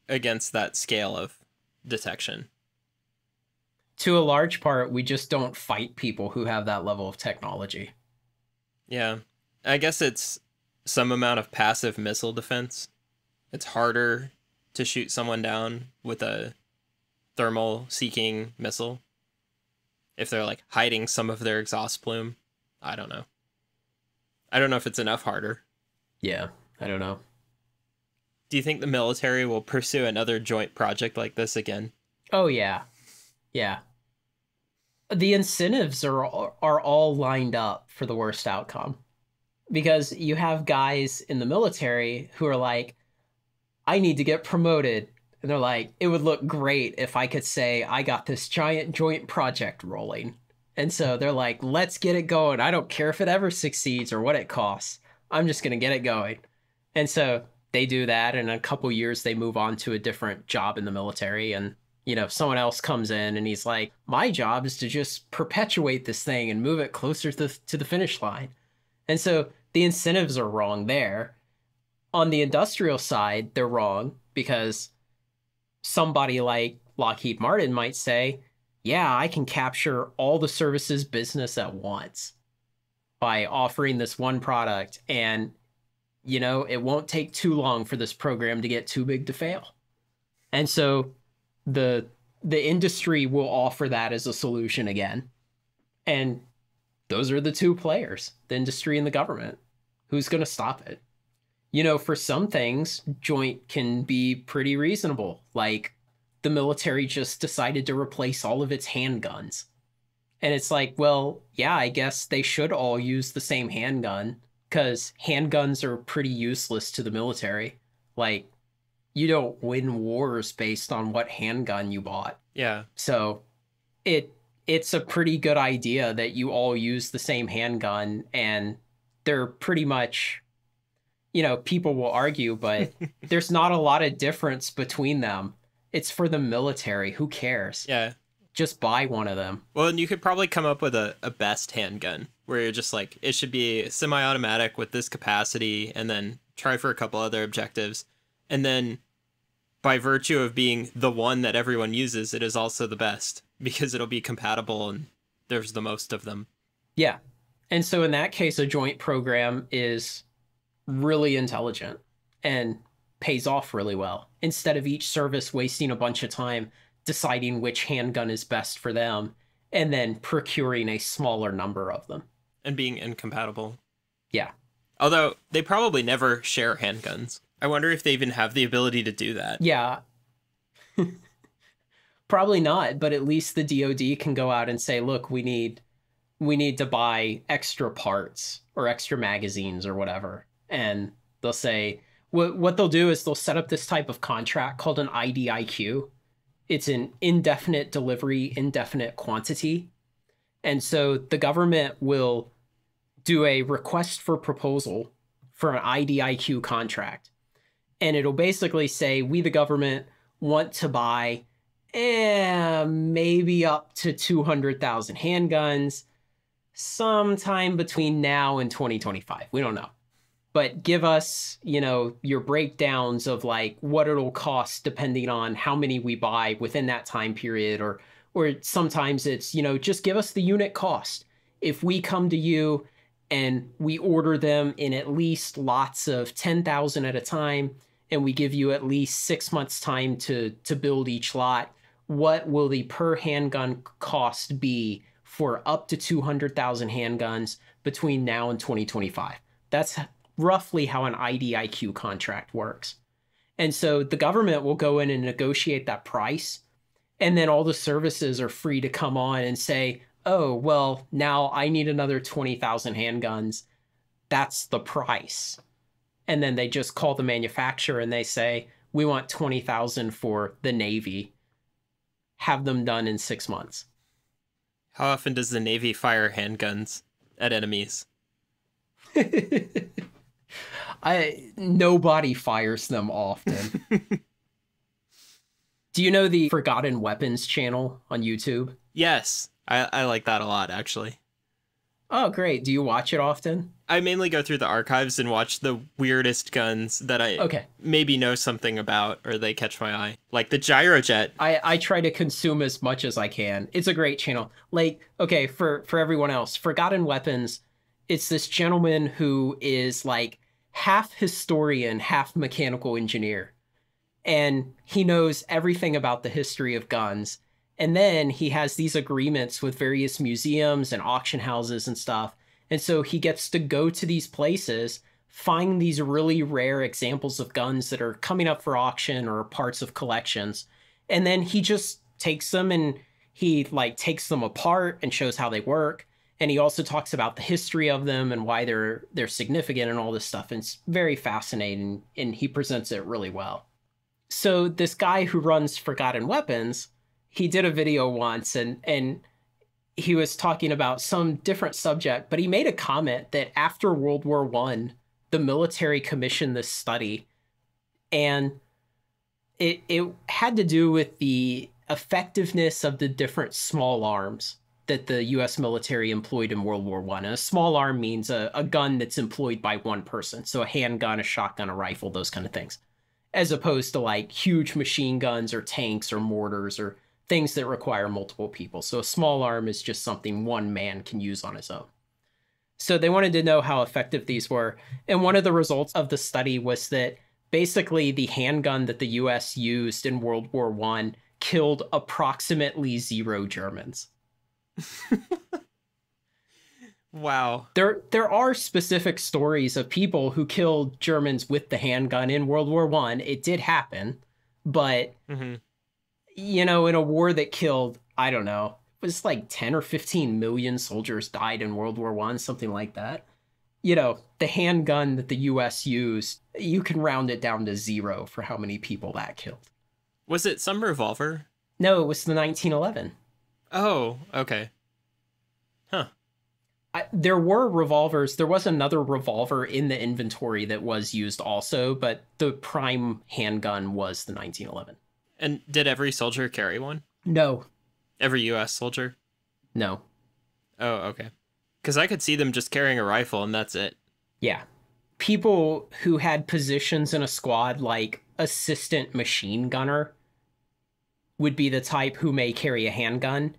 against that scale of detection. To a large part, we just don't fight people who have that level of technology. Yeah. I guess it's some amount of passive missile defense. It's harder to shoot someone down with a thermal seeking missile if they're like hiding some of their exhaust plume. I don't know. I don't know if it's enough harder. Yeah, I don't know. Do you think the military will pursue another joint project like this again? Oh, yeah. Yeah. The incentives are all lined up for the worst outcome. Because you have guys in the military who are like, I need to get promoted. And they're like, it would look great if I could say I got this giant joint project rolling. And so they're like, let's get it going. I don't care if it ever succeeds or what it costs. I'm just going to get it going. And so they do that. And in a couple years, they move on to a different job in the military. And, you know, someone else comes in and he's like, my job is to just perpetuate this thing and move it closer to the finish line. And so the incentives are wrong there. On the industrial side, they're wrong because somebody like Lockheed Martin might say, yeah, I can capture all the services business at once by offering this one product. And, you know, it won't take too long for this program to get too big to fail. And so the industry will offer that as a solution again. And those are the two players, the industry and the government. Who's going to stop it? You know, for some things, joint can be pretty reasonable. Like the military just decided to replace all of its handguns. And it's like, well, yeah, I guess they should all use the same handgun because handguns are pretty useless to the military. Like, you don't win wars based on what handgun you bought. Yeah. So it's a pretty good idea that you all use the same handgun, and they're pretty much, you know, people will argue, but there's not a lot of difference between them. It's for the military. Who cares? Yeah. Just buy one of them. Well, and you could probably come up with a best handgun where you're just like, it should be semi-automatic with this capacity, and then try for a couple other objectives. And then by virtue of being the one that everyone uses, it is also the best because it'll be compatible and there's the most of them. Yeah. And so in that case, a joint program is really intelligent and pays off really well instead of each service wasting a bunch of time deciding which handgun is best for them and then procuring a smaller number of them. And being incompatible. Yeah. Although they probably never share handguns. I wonder if they even have the ability to do that. Yeah. Probably not, but at least the DoD can go out and say, look, we need to buy extra parts or extra magazines or whatever. And they'll say, what they'll do is they'll set up this type of contract called an IDIQ. It's an indefinite delivery, indefinite quantity. And so the government will do a request for proposal for an IDIQ contract. And it'll basically say, we, the government, want to buy maybe up to 200,000 handguns sometime between now and 2025. We don't know. But give us, you know, your breakdowns of like what it'll cost depending on how many we buy within that time period. Or sometimes it's, you know, just give us the unit cost. If we come to you and we order them in at least lots of 10,000 at a time, and we give you at least 6 months time to build each lot. What will the per handgun cost be for up to 200,000 handguns between now and 2025? That's roughly how an IDIQ contract works. And so the government will go in and negotiate that price, and then all the services are free to come on and say, oh, well, now I need another 20,000 handguns. That's the price. And then they just call the manufacturer and they say, we want 20,000 for the Navy. Have them done in 6 months. How often does the Navy fire handguns at enemies? Nobody fires them often. Do you know the Forgotten Weapons channel on YouTube? Yes, I like that a lot, actually. Oh, great. Do you watch it often? I mainly go through the archives and watch the weirdest guns that I maybe know something about, or they catch my eye. Like the gyrojet. I try to consume as much as I can. It's a great channel. Like, okay, for everyone else, Forgotten Weapons, it's this gentleman who is like half historian, half mechanical engineer. And he knows everything about the history of guns. And then he has these agreements with various museums and auction houses and stuff. And so he gets to go to these places, find these really rare examples of guns that are coming up for auction or parts of collections. And then he just takes them and he like takes them apart and shows how they work. And he also talks about the history of them and why they're significant and all this stuff. And it's very fascinating, and he presents it really well. So this guy who runs Forgotten Weapons, he did a video once and he was talking about some different subject, but he made a comment that after World War I, the military commissioned this study, and it had to do with the effectiveness of the different small arms that the U.S. military employed in World War I. And a small arm means a gun that's employed by one person. So a handgun, a shotgun, a rifle, those kind of things. As opposed to like huge machine guns or tanks or mortars or things that require multiple people. So a small arm is just something one man can use on his own. So they wanted to know how effective these were. And one of the results of the study was that basically the handgun that the US used in World War I killed approximately 0 Germans. Wow. There are specific stories of people who killed Germans with the handgun in World War I. It did happen, but you know, in a war that killed, I don't know, it was like 10 or 15 million soldiers died in World War I, something like that. You know, the handgun that the US used, you can round it down to 0 for how many people that killed. Was it some revolver? No, it was the 1911. Oh, okay. Huh. There were revolvers. There was another revolver in the inventory that was used also, but the prime handgun was the 1911. And did every soldier carry one? No. Every U.S. soldier? No. Oh, okay. Because I could see them just carrying a rifle and that's it. Yeah. People who had positions in a squad like assistant machine gunner would be the type who may carry a handgun,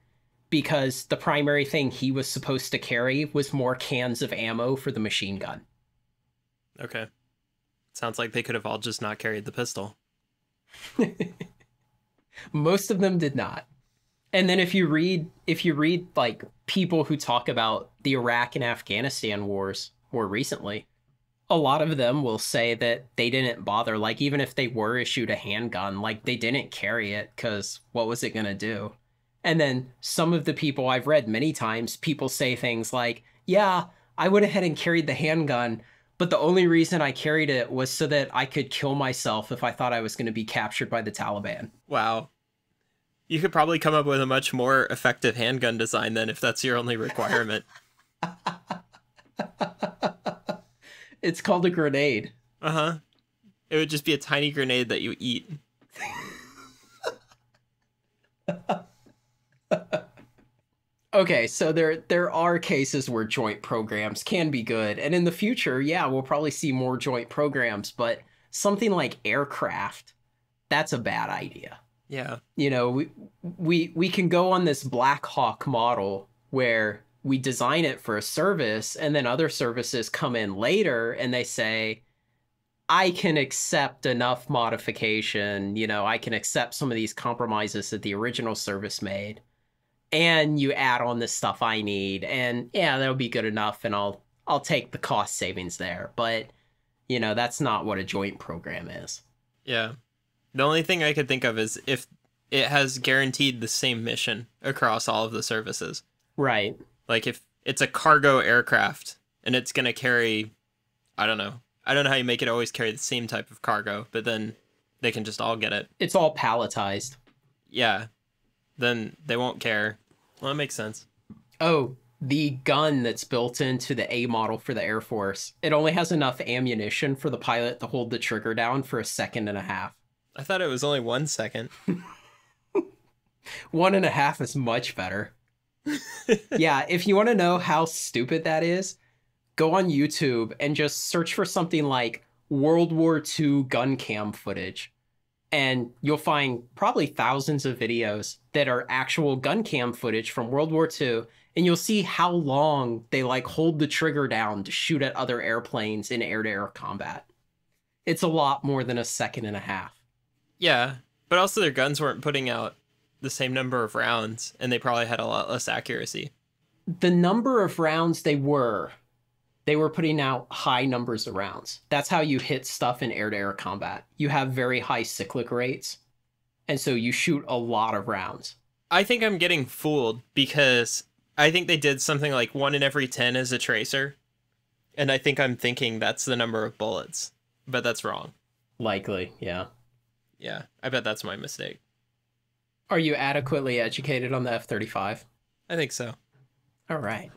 because the primary thing he was supposed to carry was more cans of ammo for the machine gun. Okay. Sounds like they could have all just not carried the pistol. Most of them did not. And then if you read like people who talk about the Iraq and Afghanistan wars more recently, a lot of them will say that they didn't bother. Like, even if they were issued a handgun, like, they didn't carry it because what was it going to do? And then some of the people I've read many times, people say things like, yeah, I went ahead and carried the handgun, but the only reason I carried it was so that I could kill myself if I thought I was going to be captured by the Taliban. Wow. You could probably come up with a much more effective handgun design then if that's your only requirement. It's called a grenade. Uh-huh. It would just be a tiny grenade that you eat. Okay, so there are cases where joint programs can be good, and in the future, yeah, we'll probably see more joint programs, but something like aircraft, that's a bad idea. Yeah. You know, we can go on this Black Hawk model where we design it for a service, and then other services come in later and they say, I can accept enough modification, I can accept some of these compromises that the original service made, and you add on the stuff I need, and yeah, that'll be good enough, and I'll take the cost savings there. But, that's not what a joint program is. Yeah. The only thing I could think of is if it has guaranteed the same mission across all of the services. Right. Like if it's a cargo aircraft and it's going to carry, I don't know how you make it always carry the same type of cargo, but then they can just all get it. It's all palletized. Yeah. Then they won't care. Well, that makes sense. Oh, the gun that's built into the A model for the Air Force, it only has enough ammunition for the pilot to hold the trigger down for 1.5 seconds. I thought it was only 1 second. 1.5 is much better. Yeah, if you want to know how stupid that is, go on YouTube and just search for something like World War II gun cam footage. And you'll find probably thousands of videos that are actual gun cam footage from World War II. And you'll see how long they hold the trigger down to shoot at other airplanes in air-to-air combat. It's a lot more than 1.5 seconds. Yeah, but also their guns weren't putting out the same number of rounds, and they probably had a lot less accuracy. The number of rounds they were putting out high numbers of rounds. That's how you hit stuff in air-to-air combat. You have very high cyclic rates, and so you shoot a lot of rounds. I think I'm getting fooled because I think they did something like 1 in every 10 as a tracer, and I think I'm thinking that's the number of bullets, but that's wrong. Likely, yeah. Yeah, I bet that's my mistake. Are you adequately educated on the F-35? I think so. All right.